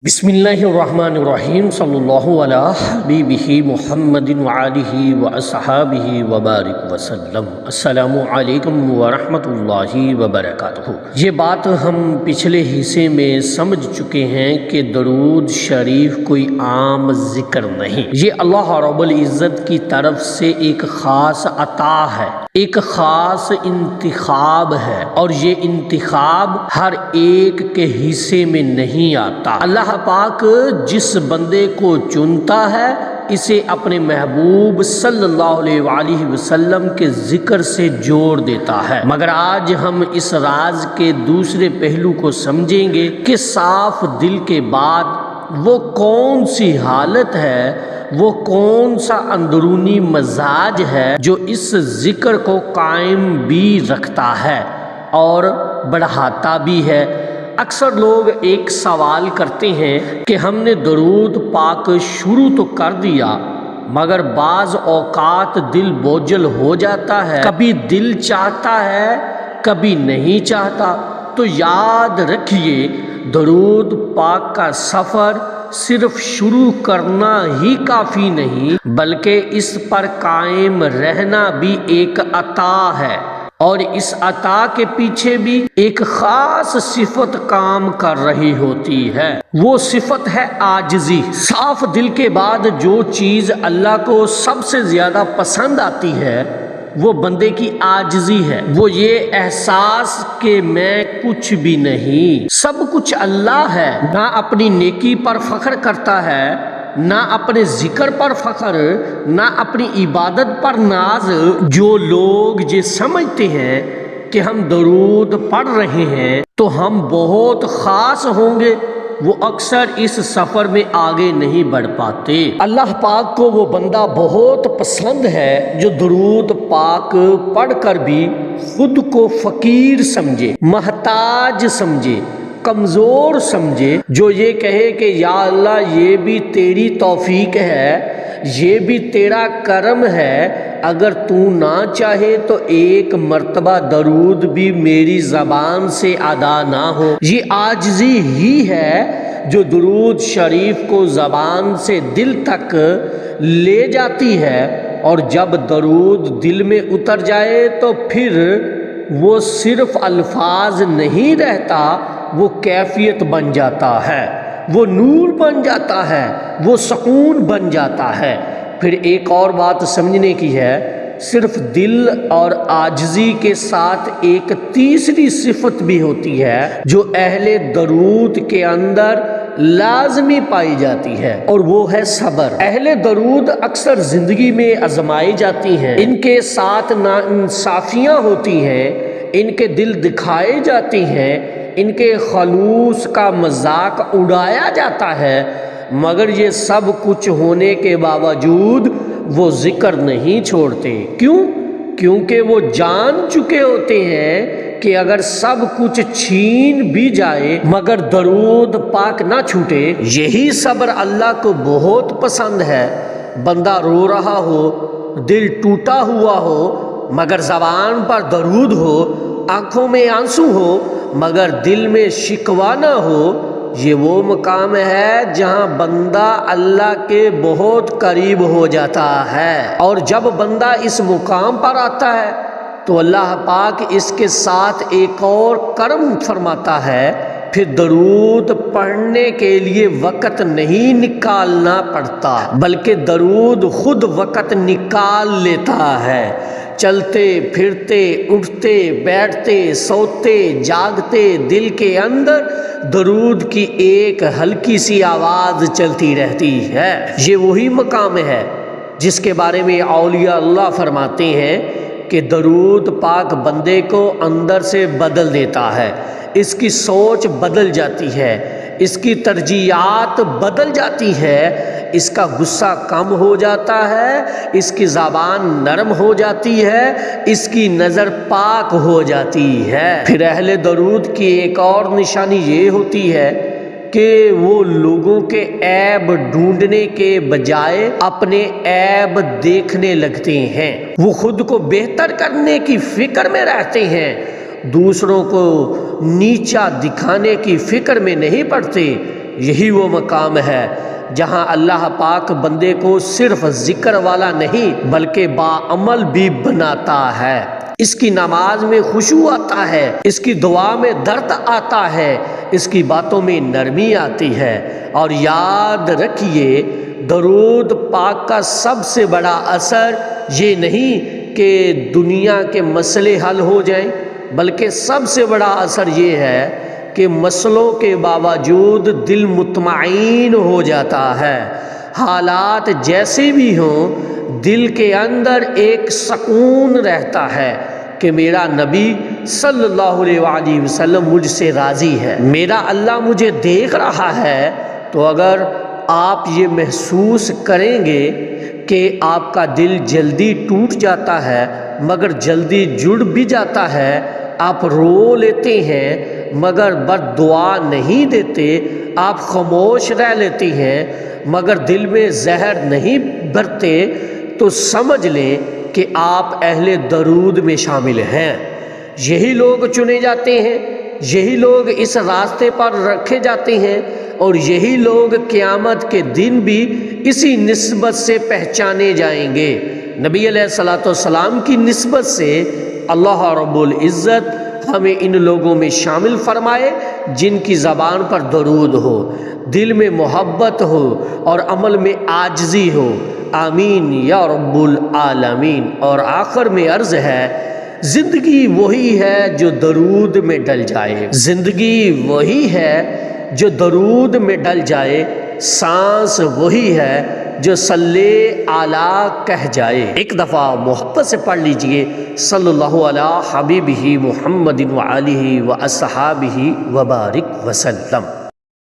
बिस्मिल्लाहिर्रहमानिर्रहीम सल्लल्लाहु अला हबीबिही मुहम्मदिन व आलिही व अस्हाबिही व बारिक वसल्लम। अस्सलामु अलैकुम व रहमतुल्लाहि व बरकातुहू। ये बात हम पिछले हिस्से में समझ चुके हैं कि दरूद शरीफ कोई आम जिक्र नहीं, ये अल्लाह रब्बुल इज़्ज़त की तरफ से एक ख़ास अता है, एक ख़ास इंतिखाब है, और ये इंतिखाब हर एक के हिस्से में नहीं आता। अल्लाह पाक जिस बंदे को चुनता है इसे अपने महबूब सल्लल्लाहु अलैहि वसल्लम के जिक्र से जोड़ देता है। मगर आज हम इस राज के दूसरे पहलू को समझेंगे कि साफ दिल के बाद वो कौन सी हालत है, वो कौन सा अंदरूनी मजाज है जो इस जिक्र को कायम भी रखता है और बढ़ाता भी है। अक्सर लोग एक सवाल करते हैं कि हमने दरूद पाक शुरू तो कर दिया मगर बाज़ औकात दिल बोझल हो जाता है, कभी दिल चाहता है कभी नहीं चाहता। तो याद रखिए, दरूद पाक का सफ़र सिर्फ शुरू करना ही काफ़ी नहीं बल्कि इस पर कायम रहना भी एक अता है, और इस अता के पीछे भी एक खास सिफत काम कर रही होती है। वो सिफत है आजिज़ी। साफ दिल के बाद जो चीज़ अल्लाह को सबसे ज़्यादा पसंद आती है वो बंदे की आजिज़ी है। वो ये एहसास कि मैं कुछ भी नहीं, सब कुछ अल्लाह है। ना अपनी नेकी पर फख्र करता है, ना अपने जिक्र पर फख्र, ना अपनी इबादत पर नाज। जो लोग ये समझते हैं कि हम दरूद पढ़ रहे हैं तो हम बहुत ख़ास होंगे, वो अक्सर इस सफ़र में आगे नहीं बढ़ पाते। अल्लाह पाक को वो बंदा बहुत पसंद है जो दरूद पाक पढ़ कर भी खुद को फ़कीर समझे, महताज समझे, कमज़ोर समझे, जो ये कहे कि या अल्लाह ये भी तेरी तौफीक है, ये भी तेरा करम है, अगर तू ना चाहे तो एक मर्तबा दरूद भी मेरी ज़बान से अदा ना हो। ये आजिज़ी ही है जो दरूद शरीफ को ज़बान से दिल तक ले जाती है, और जब दरूद दिल में उतर जाए तो फिर वो सिर्फ अल्फाज नहीं रहता, वो कैफियत बन जाता है, वो नूर बन जाता है, वो सुकून बन जाता है। फिर एक और बात समझने की है, सिर्फ दिल और आजिज़ी के साथ एक तीसरी सिफत भी होती है जो अहले दरूद के अंदर लाजमी पाई जाती है, और वो है सब्र। अहले दरूद अक्सर जिंदगी में आजमाई जाती हैं, इनके साथ नाइंसाफियाँ होती हैं, इनके दिल दिखाए जाती हैं, इनके खलूस का मजाक उड़ाया जाता है, मगर ये सब कुछ होने के बावजूद वो जिक्र नहीं छोड़ते। क्यों? क्योंकि वो जान चुके होते हैं कि अगर सब कुछ छीन भी जाए मगर दरूद पाक ना छूटे। यही सब्र अल्लाह को बहुत पसंद है। बंदा रो रहा हो, दिल टूटा हुआ हो, मगर ज़बान पर दरूद हो, आंखों में आंसू हो मगर दिल में शिकवा ना हो, ये वो मकाम है जहाँ बंदा अल्लाह के बहुत करीब हो जाता है। और जब बंदा इस मुकाम पर आता है तो अल्लाह पाक इसके साथ एक और करम फरमाता है, फिर दरूद पढ़ने के लिए वक़्त नहीं निकालना पड़ता बल्कि दरूद खुद वक़्त निकाल लेता है। चलते फिरते, उठते बैठते, सोते जागते, दिल के अंदर दरूद की एक हल्की सी आवाज़ चलती रहती है। ये वही मकाम है जिसके बारे में औलिया अल्लाह फरमाते हैं कि दरूद पाक बंदे को अंदर से बदल देता है, इसकी सोच बदल जाती है, इसकी तरजीहात बदल जाती है, इसका गुस्सा कम हो जाता है, इसकी ज़बान नरम हो जाती है, इसकी नज़र पाक हो जाती है। फिर अहले दरूद की एक और निशानी ये होती है कि वो लोगों के ऐब ढूंढने के बजाय अपने ऐब देखने लगते हैं। वो खुद को बेहतर करने की फिक्र में रहते हैं, दूसरों को नीचा दिखाने की फिक्र में नहीं पड़ते। یہی وہ مقام ہے جہاں اللہ پاک بندے کو صرف ذکر والا نہیں بلکہ باعمل بھی بناتا ہے۔ اس کی نماز میں خشوع آتا ہے، اس کی دعا میں درد آتا ہے، اس کی باتوں میں نرمی آتی ہے۔ اور یاد رکھیے درود پاک کا سب سے بڑا اثر یہ نہیں کہ دنیا کے مسئلے حل ہو جائیں، بلکہ سب سے بڑا اثر یہ ہے کہ مسئلوں کے باوجود دل مطمئن ہو جاتا ہے۔ حالات جیسے بھی ہوں دل کے اندر ایک سکون رہتا ہے کہ میرا نبی صلی اللہ علیہ وآلہ وسلم مجھ سے راضی ہے، میرا اللہ مجھے دیکھ رہا ہے۔ تو اگر آپ یہ محسوس کریں گے کہ آپ کا دل جلدی ٹوٹ جاتا ہے مگر جلدی جڑ بھی جاتا ہے، آپ رو لیتے ہیں مگر بد دعا نہیں دیتے، آپ خاموش رہ لیتے ہیں مگر دل میں زہر نہیں بھرتے، تو سمجھ لیں کہ آپ اہل درود میں شامل ہیں۔ یہی لوگ چنے جاتے ہیں، یہی لوگ اس راستے پر رکھے جاتے ہیں، اور یہی لوگ قیامت کے دن بھی اسی نسبت سے پہچانے جائیں گے۔ نبی علیہ الصلوۃ والسلام کی نسبت سے اللہ رب العزت ہمیں ان لوگوں میں شامل فرمائے جن کی زبان پر درود ہو، دل میں محبت ہو اور عمل میں عاجزی ہو۔ آمین یا رب العالمین۔ اور آخر میں عرض ہے، زندگی وہی ہے جو درود میں ڈل جائے، زندگی وہی ہے جو درود میں ڈل جائے، سانس وہی ہے جو صلی اعلیٰ کہہ جائے۔ ایک دفعہ محبت سے پڑھ لیجئے صلی اللہ علی حبیبہ محمد وآلہ واصحابہ وبارک وسلم۔